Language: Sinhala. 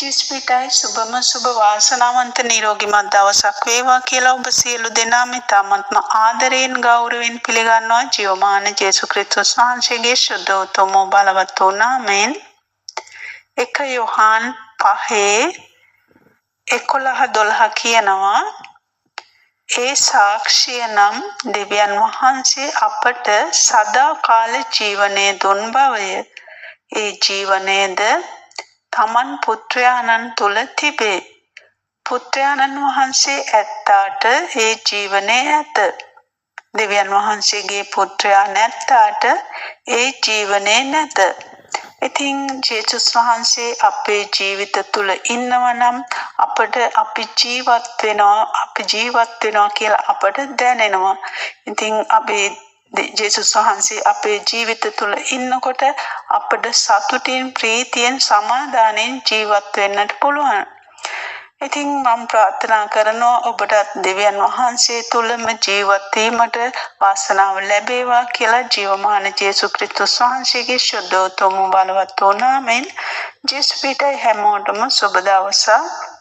ජිස්පිටයි සුබම සුබ වාසනාවන්ත නිරෝගිමත් දවසක් වේවා කියලා ඔබ සියලු දෙනාම ඉතාමත්ම ආදරයෙන් ගෞරවයෙන් පිළිගන්නවා ජීවමාන ජේසුස් ක්‍රිස්තුස් වහන්සේගේ ශුද්ධ උතුම් බලවත් වූ නාමයෙන් 1 යොහාන් 5:11-12 කියනවා ඒ සාක්ෂිය නම් දෙවියන් වහන්සේ අපට සදාකාල ජීවනය දුන් බවය. ඒ ජීවනයේද තමන් පුත්‍රයාණන් තුල තිබේ. පුත්‍රයාණන් වහන්සේ ඇත්තාට ඒ ජීවනය ඇත. දෙවියන් වහන්සේගේ පුත්‍රයා නැත්තාට ඒ ජීවනය නැත. ඉතින් ජේසුස් වහන්සේ අපේ ජීවිත තුල ඉන්නවා නම් අපට අපි ජීවත් වෙනවා කියලා අපට දැනෙනවා. ඉතින් අපේ ජේසුස් වහන්සේ අපේ ජීවිත තුල ඉන්නකොට අපට සතුටින් ප්‍රීතියෙන් සමාදානෙන් ජීවත් වෙන්නට පුළුවන්. ඉතින් මම ප්‍රාර්ථනා කරනවා ඔබට දෙවියන් වහන්සේ තුලම ජීවත් වීමට වාසනාව ලැබේවා කියලා ජීවමාන ජේසුස් ක්‍රිස්තුස් වහන්සේගේ ශුද්ධ උතුම් බලවත් වූ නාමයෙන් ජේසුස් පිටයි හැමෝටම සුබ දවසක්